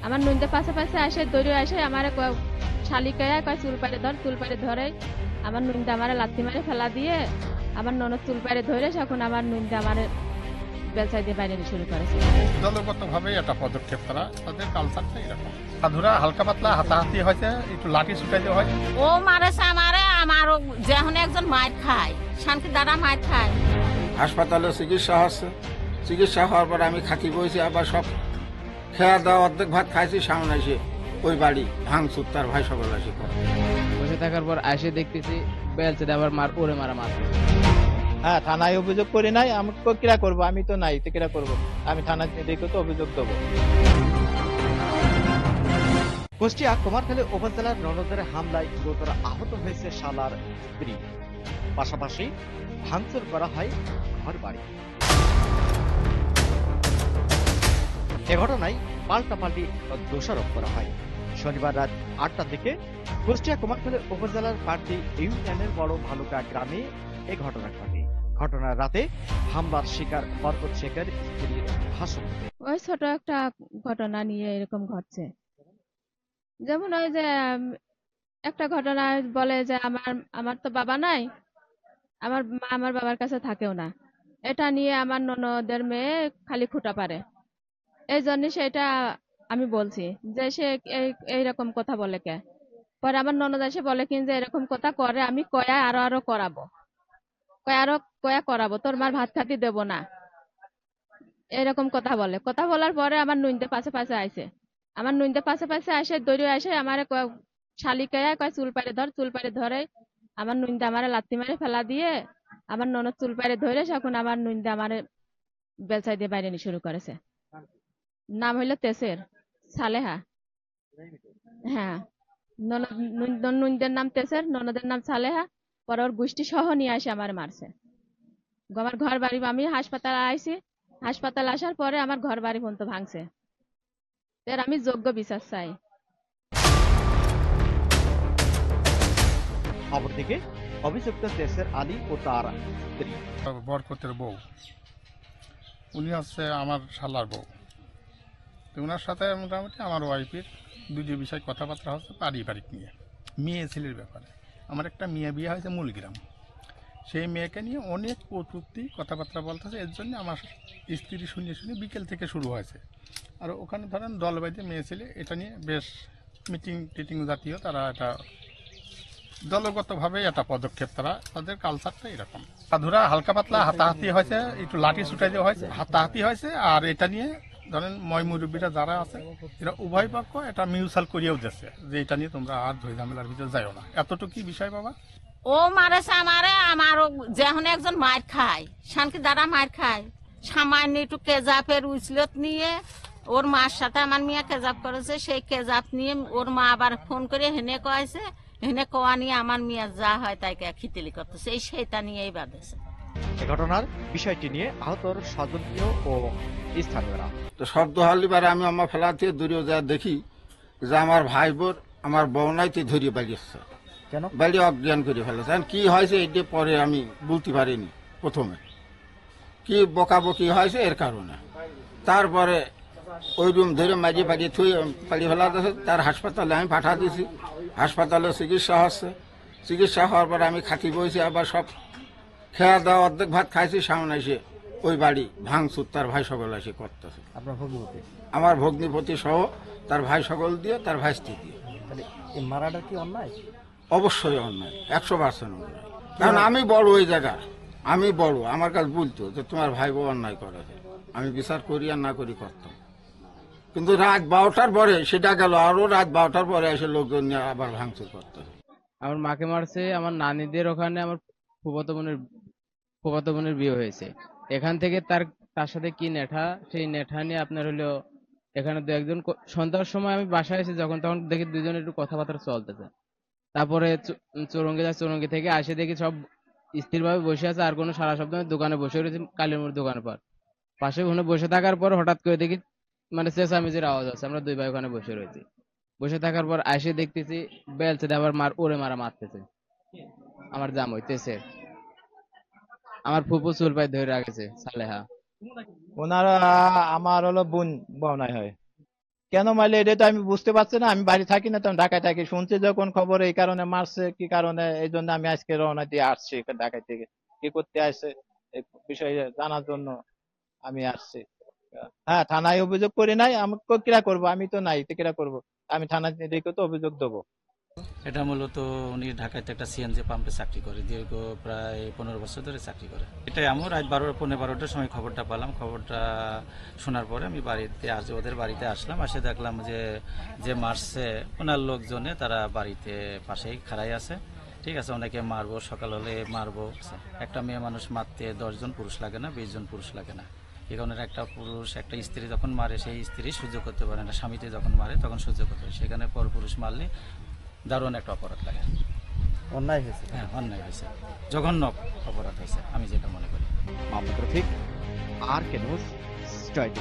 আমার নইন্দে পাশে পাশে আসে দৌড়ে আসে আমার শালিকায় কয় চুল পাড়ে ধরে আমার নইন্দে আমার লাথি মারে ফেলা দিয়ে আমার ননদ চুল পাড়ে ধরে এখন আমার নইন্দে আমার বেলচাই দিয়ে বাইরে নিয়ে শুরু করেছে। দলগতভাবে এটা পদক্ষেপ করা, তাদের কালচারটা এরকম। সাধুরা হালকা পাতলা হাতাহাতি হয়েছে, একটু লাঠি ছুটাই দেওয়া হয়। ও মারেছে আমারও যেমন একজন মার খায়, শান্তি দ্বারা মার খায়। হাসপাতালে চিকিৎসা হচ্ছে, চিকিৎসা হওয়ার পর আমি খাতি বইছি, আবার সব খেয়া দেওয়া অর্ধেক ভাত খাইছি, সামনে এসে ওই বাড়ি ভাঙচুর, তার ভাই সকল আসে করে। বসে থাকার পর আসে দেখতেছি বেলচে দিয়ে আবার ওরে মারা মার। হ্যাঁ, থানায় অভিযোগ করি নাই, আমি কিরা করবো, আমি তো নাই তো কিরা করবো, আমি থানায় দেখে তো অভিযোগ দেবো। কুষ্টিয়া কুমারখালী উপজেলার ননদের হামলায় গুরুতর আহত হয়েছে শালার স্ত্রী, পাশাপাশি ভাঙচুর করা হয় ঘর বাড়ি। এ ঘটনায় পাল্টাপাল্টি দোষারোপ করা হয়। শনিবার রাত 8টার দিকে কুষ্টিয়া কুমারখালী উপজেলার পার্টি ইউনিয়নের বড় ভালুকা গ্রামে এ ঘটনা ঘটে। ঘটনার রাতে হামলার শিকার বরকত শেখের স্ত্রীর ভাষণ। ওই ছোট একটা ঘটনা নিয়ে এরকম ঘটছে, যেমন ওই যে একটা ঘটনা বলে যে আমার আমার তো বাবা নাই, আমার মা আমার বাবার কাছে থাকেও না, এটা নিয়ে আমার ননদের মেয়ে খালি খুঁটা পারে। এই জন্য সেটা আমি বলছি যে সে এইরকম কথা বলে কে। পরে আমার ননদ এসে বলে কি যে এরকম কথা করে, আমি কয়া আরো করাবো, কয়া করাবো, তোর মার ভাত খাতি দেবো না, এরকম কথা বলে। কথা বলার পরে আমার নুনতে পাশে পাশে আইছে, আমার নুনতে পাশে পাশে আসে দৌড়ে আসে আমার শালিকায় কয় চুল পাড়ে ধরে আমার নুনতে আমার লাথি মারে ফেলা দিয়ে আমার ননদ চুল পাড়ে ধরে এখন আমার নুনতে আমার বেলচাই দিয়ে বাইরে নিয়ে শুরু করেছে। নাম হইলো তেসের সালেহা। হ্যাঁ, নুনদের নাম তেসের, ননদের নাম সালেহা। পরে ওর গোষ্ঠী সহ নিয়ে আসে আমার মারছে। আমার ঘর বাড়ি, আমি হাসপাতালে আইছি, হাসপাতাল আসার পরে আমার ঘর বাড়ি পর্যন্ত ভাঙছে। এর আমি যোগ্য বিচার চাই। অপরদিকে অভিযুক্ত তেসের আলী ও তার স্ত্রী বরকতের বউ, উনি হচ্ছে আমার শালার বউ। তো ওনার সাথে মোটামুটি আমার ওয়াইফের দুটি বিষয় কথাবার্তা হচ্ছে পারিবারিক নিয়ে, মেয়ে ছেলের ব্যাপারে। আমার একটা মেয়ে বিয়ে হয়েছে মূলগ্রাম, সেই মেয়েকে নিয়ে অনেক কটূক্তি কথাবার্তা বলতেছে। এর জন্য আমার স্ত্রী শুনে বিকেল থেকে শুরু হয়েছে। আর ওখানে ধরেন দলবাইতে মেয়ে ছেলে এটা নিয়ে বেশ মিটিং টিটিং জাতীয়, তারা এটা দলগতভাবে এটা পদক্ষেপ করা, তাদের কালচারটা এরকম। সাধুরা হালকা পাতলা হাতাহাতি হয়েছে, একটু লাঠি ছুটাই দেওয়া হয়েছে, হাতাহাতি হয়েছে। আর এটা নিয়ে ধরেন মুরব্বীরা যারা আছে এরা উভয় পক্ষ এটা মিউচুয়াল করিয়েও দিচ্ছে যে এটা নিয়ে তোমরা আর ধৈ ঝামেলার ভিতরে যাইও না। এতটুকুই বিষয় বাবা। ও মারেছে আমারও যেমন একজন মার খায়, শান্তি দ্বারা মার খায়। সামান্য একটু কেজাপের উচলত নিয়ে ওর মার সাথে আমার মেয়ে কেজাপ করেছে, সেই কেজাপ নিয়ে ওর মা আবার ফোন করে হেনে কয়েছে, হেনে কোয়া নিয়ে আমার মেয়ে যা হয় তাইকে খিতিলি করতেছে, এই সেটা নিয়েই বাঁধেছে। এ ঘটনার বিষয়টি নিয়ে আহতর স্বজনীয় ও স্থানীয়রা। তো শব্দ হালিবার আমি আমার ফেলা থেকে দূরে যা দেখি যে আমার ভাই বোর আমার বউনাইতে ধরিয়ে বাড়িয়েছে, কেন বাড়ি অজ্ঞান করে ফেলেছে। কি হয়েছে এটা পরে আমি বলতে পারিনি, প্রথমে কি বকাবকি হয়েছে এর কারণে। তারপরে ওই রুম ধরে মাঝে পাড়িয়ে থুই পাড়িয়ে ফেলা দিয়েছে, তার হাসপাতালে আমি পাঠা দিয়েছি, হাসপাতালে চিকিৎসা হচ্ছে, চিকিৎসা হওয়ার পর আমি খাতি বইছি, আবার সব খেয়া দেওয়া অর্ধেক ভাত খাইছি, সামনে এসে ওই বাড়ি ভাঙচুর, তার ভাই সকল এসে করতেছে। আপনার ভগ্নিপতি? আমার ভগ্নিপতি সহ তার ভাই সকল দিয়ে, তার ভাই স্ত্রী দিয়ে। তাহলে এই মারাটা কি অন্যায়? অবশ্যই অন্যায়, 100% অন্যায়। কারণ আমি বড় ওই জায়গার, আমি বড়, আমার কাছে বলতো যে তোমার ভাই বউ অন্যায় করে, আমি বিচার করি আর না করি করতাম। কিন্তু রাত 12টার পরে সেটা গেল, আরো রাত 12টার পরে এসে লোকজন নিয়ে আবার ভাঙচুর করতে। আমার মাকে মারছে, আমার নানিদের ওখানে আমার ফুফাতো বোনের বিয়ে হয়েছে। এখান থেকে তার সাথে কি নেঠা, সেই নেঠা নিয়ে আপনার হলো এখানে দু একজন সন্ধ্যার সময় আমি বাসায় এসে যখন তখন দেখি দুজন একটু কথাবার্তা চলতেছে। তারপরে চৌরঙ্গি থেকে আসে দেখি সব স্থির ভাবে বসে আছে, আর কোনো সারা শব্দ নেই। দোকানে বসে রয়েছে, কালীর মোড় দোকানের পাশে ওখানে বসে থাকার পর হঠাৎ করে দেখি মানে চেঁচামেচির আওয়াজ আছে। আমরা দুই ভাই ওখানে বসে রয়েছি, বসে থাকার পর আসে দেখতেছি বেলচে দিয়ে আবার ওরে মারা মারতেছে। আমার জাম হইতেছে, আমার ফুপু চুল পাই ধরে রাখেছে সালেহা। ওনারা আমার হলো বোন বহনায় হয়। কেন মারলে এটা তো আমি বুঝতে পারছি না, আমি বাড়ি থাকি না, তো আমি ঢাকায় থাকি। শুনছি যখন খবর এই কারণে মারছে, কি কারণে, এই জন্য আমি আজকে রওনা দিয়ে আসছি ঢাকায় থেকে। কি করতে আসছে এই বিষয়ে জানার জন্য আমি আসছি। হ্যাঁ, থানায় অভিযোগ করি নাই, আমি কিরা করবো, আমি তো নাই তো কিরা করবো, আমি থানায় দেখে তো অভিযোগ দেবো। এটা মূলত উনি ঢাকাতে একটা সিএনজি পাম্পে চাকরি করে, দীর্ঘ প্রায় 15 বছর ধরে চাকরি করে। এটাই আমি রাত 12-12টার সময় খবরটা পেলাম। খবরটা শোনার পরে আমি বাড়িতে ওদের বাড়িতে আসলাম। আসে দেখলাম যে মারছে ওনার লোকজনে তারা বাড়িতে পাশেই খাড়াই আছে। ঠিক আছে, অনেকে মারবো, সকাল হলে মারবো। একটা মেয়ে মানুষ মারতে 10 জন পুরুষ লাগে না, 20 জন পুরুষ লাগে না। এই কারণে একটা পুরুষ একটা স্ত্রী যখন মারে, সেই স্ত্রী সহ্য করতে পারে না, স্বামীতে যখন মারে তখন সহ্য করতে পারে। সেখানে পর পুরুষ মারলে দারুণ একটা অপরাধ লাগে। অন্যায় হয়েছে। হ্যাঁ, অন্যায় হয়েছে, জঘন্য অপরাধ হয়েছে, আমি যেটা মনে করি। মোহাম্মদ রফিক, আর কে নিউজ, স্টাডি।